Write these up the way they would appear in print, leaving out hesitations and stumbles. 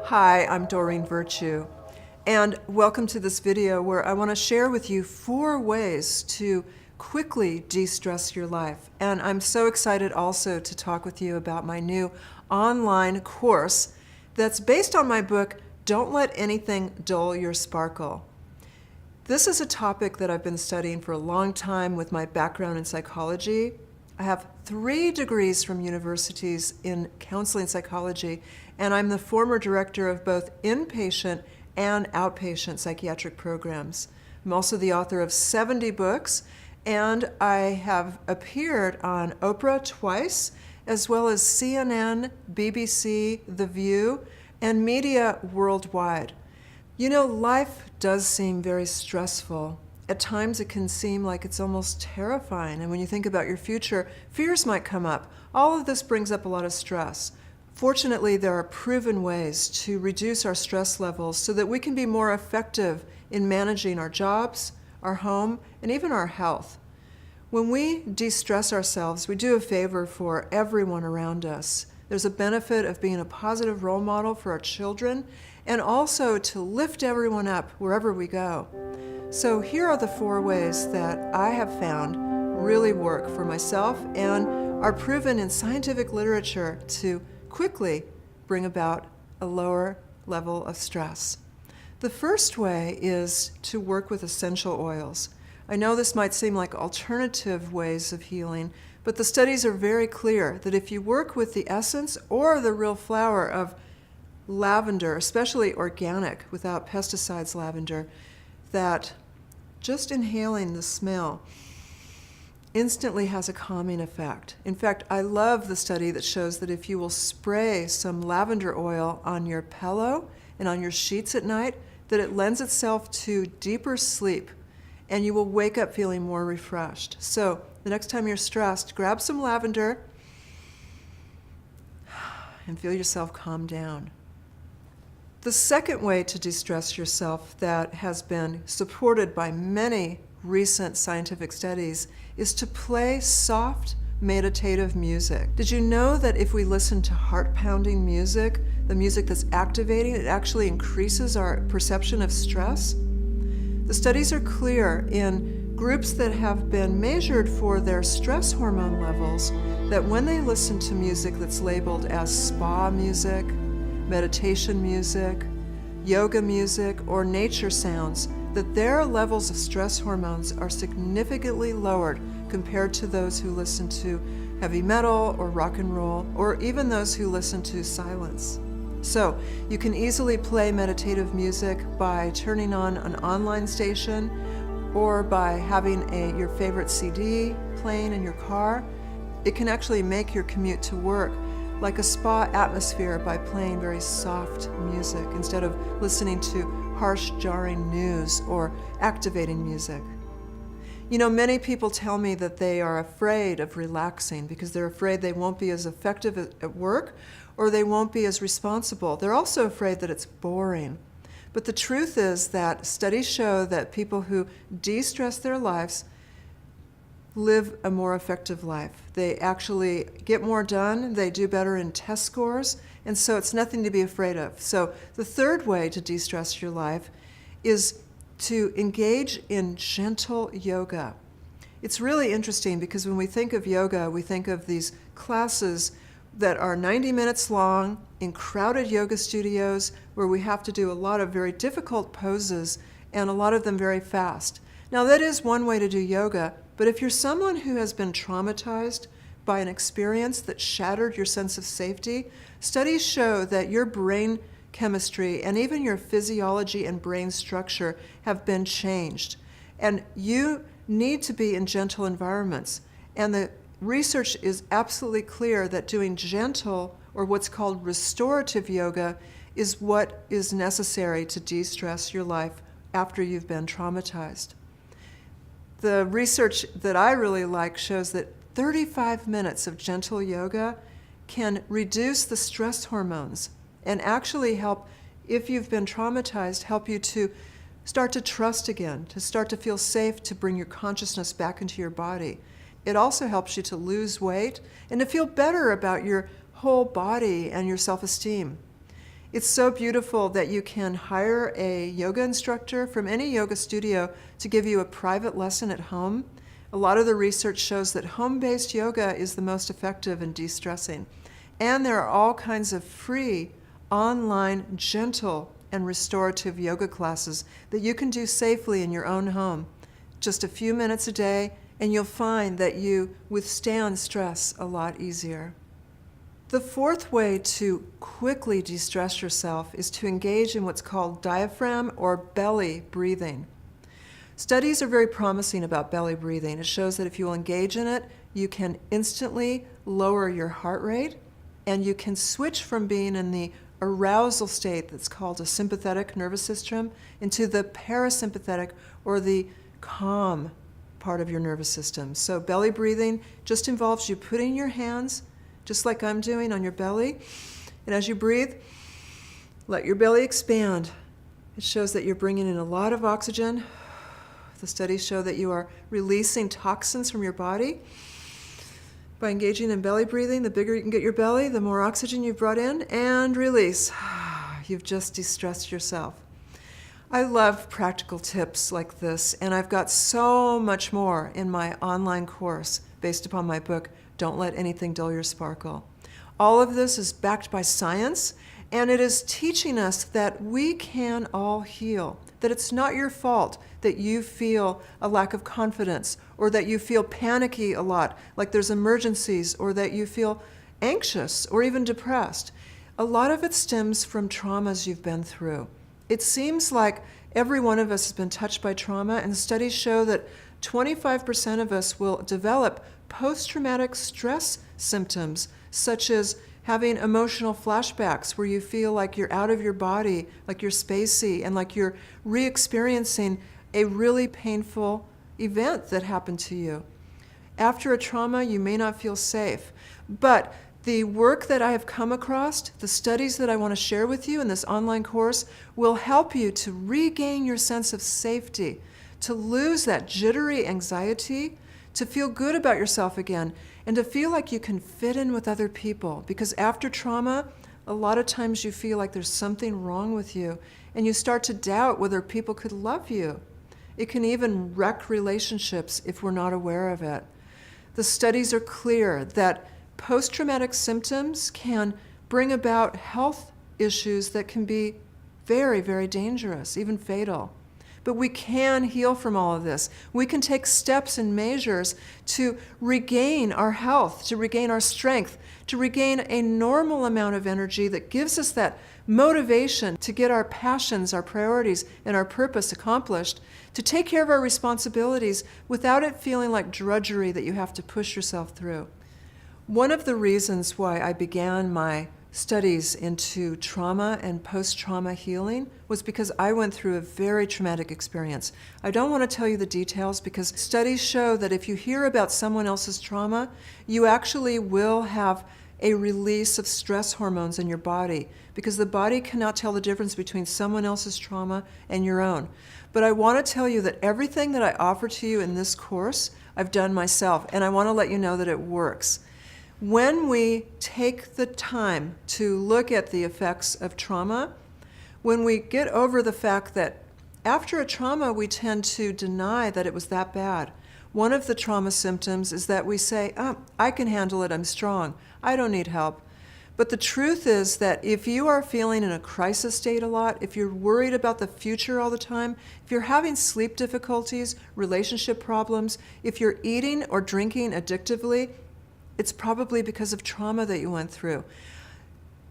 Hi, I'm Doreen Virtue, and welcome to this video where I want to share with you 4 ways to quickly de-stress your life. And I'm so excited also to talk with you about my new online course that's based on my book, Don't Let Anything Dull Your Sparkle. This is a topic that I've been studying for a long time with my background in psychology. I have 3 degrees from universities in counseling psychology, and I'm the former director of both inpatient and outpatient psychiatric programs. I'm also the author of 70 books, and I have appeared on Oprah twice, as well as CNN, BBC, The View, and media worldwide. You know, life does seem very stressful. At times it can seem like it's almost terrifying, and when you think about your future, fears might come up. All of this brings up a lot of stress. Fortunately, there are proven ways to reduce our stress levels so that we can be more effective in managing our jobs, our home, and even our health. When we de-stress ourselves, we do a favor for everyone around us. There's a benefit of being a positive role model for our children, and also to lift everyone up wherever we go. So here are the 4 ways that I have found really work for myself and are proven in scientific literature to quickly bring about a lower level of stress. The first way is to work with essential oils. I know this might seem like alternative ways of healing, but the studies are very clear that if you work with the essence or the real flower of lavender, especially organic, without pesticides lavender, that just inhaling the smell instantly has a calming effect. In fact, I love the study that shows that if you will spray some lavender oil on your pillow and on your sheets at night, that it lends itself to deeper sleep and you will wake up feeling more refreshed. So the next time you're stressed, grab some lavender and feel yourself calm down. The second way to de-stress yourself that has been supported by many recent scientific studies is to play soft, meditative music. Did you know that if we listen to heart-pounding music, the music that's activating, it actually increases our perception of stress? The studies are clear in groups that have been measured for their stress hormone levels that when they listen to music that's labeled as spa music, meditation music, yoga music, or nature sounds, that their levels of stress hormones are significantly lowered compared to those who listen to heavy metal or rock and roll, or even those who listen to silence. So you can easily play meditative music by turning on an online station or by having your favorite CD playing in your car. It can actually make your commute to work like a spa atmosphere by playing very soft music instead of listening to harsh, jarring news or activating music. You know, many people tell me that they are afraid of relaxing because they're afraid they won't be as effective at work or they won't be as responsible. They're also afraid that it's boring. But the truth is that studies show that people who de-stress their lives live a more effective life. They actually get more done, they do better in test scores, and so it's nothing to be afraid of. So the third way to de-stress your life is to engage in gentle yoga. It's really interesting because when we think of yoga, we think of these classes that are 90 minutes long in crowded yoga studios where we have to do a lot of very difficult poses and a lot of them very fast. Now that is one way to do yoga, but if you're someone who has been traumatized by an experience that shattered your sense of safety, studies show that your brain chemistry and even your physiology and brain structure have been changed. And you need to be in gentle environments. And the research is absolutely clear that doing gentle, or what's called restorative yoga, is what is necessary to de-stress your life after you've been traumatized. The research that I really like shows that 35 minutes of gentle yoga can reduce the stress hormones and actually help, if you've been traumatized, help you to start to trust again, to start to feel safe, to bring your consciousness back into your body. It also helps you to lose weight and to feel better about your whole body and your self-esteem. It's so beautiful that you can hire a yoga instructor from any yoga studio to give you a private lesson at home. A lot of the research shows that home-based yoga is the most effective in de-stressing. And there are all kinds of free, online, gentle, and restorative yoga classes that you can do safely in your own home. Just a few minutes a day, and you'll find that you withstand stress a lot easier. The fourth way to quickly de-stress yourself is to engage in what's called diaphragm or belly breathing. Studies are very promising about belly breathing. It shows that if you will engage in it, you can instantly lower your heart rate, and you can switch from being in the arousal state that's called a sympathetic nervous system into the parasympathetic or the calm part of your nervous system. So belly breathing just involves you putting your hands, just like I'm doing, on your belly. And as you breathe, let your belly expand. It shows that you're bringing in a lot of oxygen. The studies show that you are releasing toxins from your body. By engaging in belly breathing, the bigger you can get your belly, the more oxygen you've brought in, and release. You've just de-stressed yourself. I love practical tips like this, and I've got so much more in my online course based upon my book, Don't Let Anything Dull Your Sparkle. All of this is backed by science, and it is teaching us that we can all heal, that it's not your fault that you feel a lack of confidence, or that you feel panicky a lot, like there's emergencies, or that you feel anxious or even depressed. A lot of it stems from traumas you've been through. It seems like every one of us has been touched by trauma, and studies show that 25% of us will develop post-traumatic stress symptoms, such as having emotional flashbacks where you feel like you're out of your body, like you're spacey, and like you're re-experiencing a really painful event that happened to you. After a trauma, you may not feel safe, but the work that I have come across, the studies that I want to share with you in this online course, will help you to regain your sense of safety, to lose that jittery anxiety, to feel good about yourself again, and to feel like you can fit in with other people. Because after trauma, a lot of times you feel like there's something wrong with you, and you start to doubt whether people could love you. It can even wreck relationships if we're not aware of it. The studies are clear that post-traumatic symptoms can bring about health issues that can be very, very dangerous, even fatal. But we can heal from all of this. We can take steps and measures to regain our health, to regain our strength, to regain a normal amount of energy that gives us that motivation to get our passions, our priorities, and our purpose accomplished, to take care of our responsibilities without it feeling like drudgery that you have to push yourself through. One of the reasons why I began my studies into trauma and post-trauma healing was because I went through a very traumatic experience. I don't want to tell you the details because studies show that if you hear about someone else's trauma, you actually will have a release of stress hormones in your body because the body cannot tell the difference between someone else's trauma and your own. But I want to tell you that everything that I offer to you in this course, I've done myself, and I want to let you know that it works. When we take the time to look at the effects of trauma, when we get over the fact that after a trauma we tend to deny that it was that bad. One of the trauma symptoms is that we say, I can handle it, I'm strong, I don't need help. But the truth is that if you are feeling in a crisis state a lot, if you're worried about the future all the time, if you're having sleep difficulties, relationship problems, if you're eating or drinking addictively, it's probably because of trauma that you went through.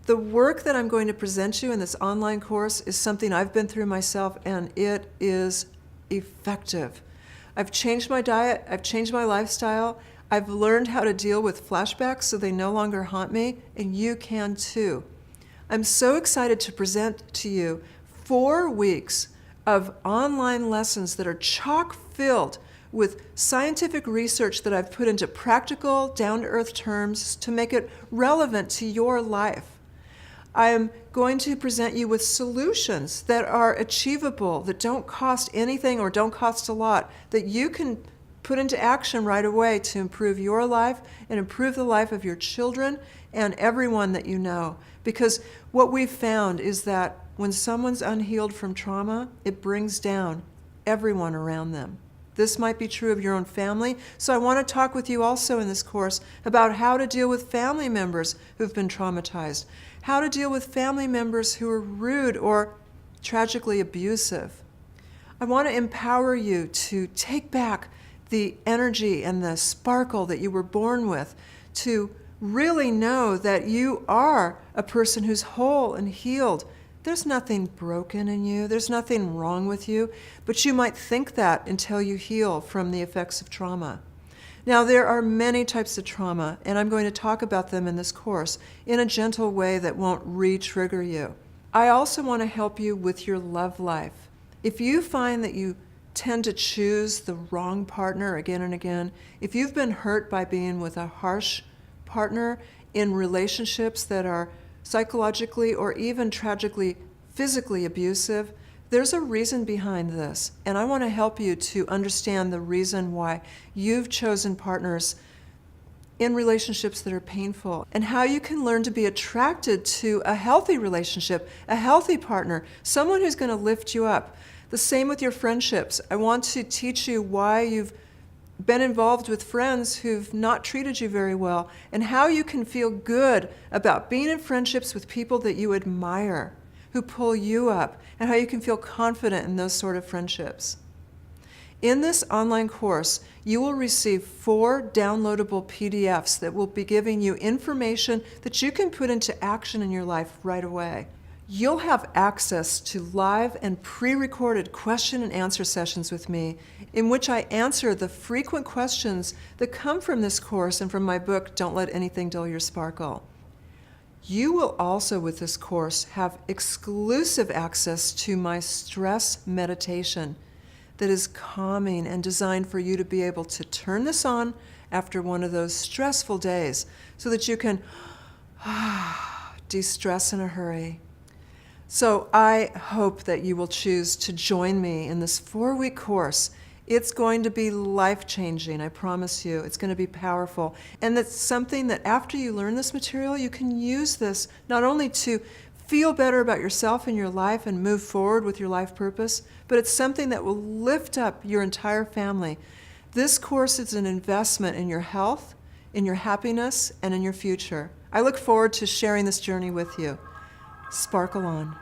The work that I'm going to present you in this online course is something I've been through myself, and it is effective. I've changed my diet, I've changed my lifestyle, I've learned how to deal with flashbacks so they no longer haunt me, and you can too. I'm so excited to present to you 4 weeks of online lessons that are chock-filled with scientific research that I've put into practical, down-to-earth terms to make it relevant to your life. I am going to present you with solutions that are achievable, that don't cost anything or don't cost a lot, that you can put into action right away to improve your life and improve the life of your children and everyone that you know. Because what we've found is that when someone's unhealed from trauma, it brings down everyone around them. This might be true of your own family, so I want to talk with you also in this course about how to deal with family members who've been traumatized, how to deal with family members who are rude or tragically abusive. I want to empower you to take back the energy and the sparkle that you were born with, to really know that you are a person who's whole and healed. There's nothing broken in you. There's nothing wrong with you, but you might think that until you heal from the effects of trauma. Now, there are many types of trauma, and I'm going to talk about them in this course in a gentle way that won't re-trigger you. I also want to help you with your love life. If you find that you tend to choose the wrong partner again and again, if you've been hurt by being with a harsh partner in relationships that are psychologically or even tragically physically abusive, there's a reason behind this. And I want to help you to understand the reason why you've chosen partners in relationships that are painful, and how you can learn to be attracted to a healthy relationship, a healthy partner, someone who's going to lift you up. The same with your friendships. I want to teach you why you've been involved with friends who've not treated you very well, and how you can feel good about being in friendships with people that you admire, who pull you up, and how you can feel confident in those sort of friendships. In this online course, you will receive 4 downloadable PDFs that will be giving you information that you can put into action in your life right away. You'll have access to live and pre-recorded question and answer sessions with me, in which I answer the frequent questions that come from this course and from my book, Don't Let Anything Dull Your Sparkle. You will also, with this course, have exclusive access to my stress meditation that is calming and designed for you to be able to turn this on after one of those stressful days so that you can de-stress in a hurry. So I hope that you will choose to join me in this 4-week course. It's going to be life-changing, I promise you. It's going to be powerful. And that's something that after you learn this material, you can use this not only to feel better about yourself and your life and move forward with your life purpose, but it's something that will lift up your entire family. This course is an investment in your health, in your happiness, and in your future. I look forward to sharing this journey with you. Sparkle on.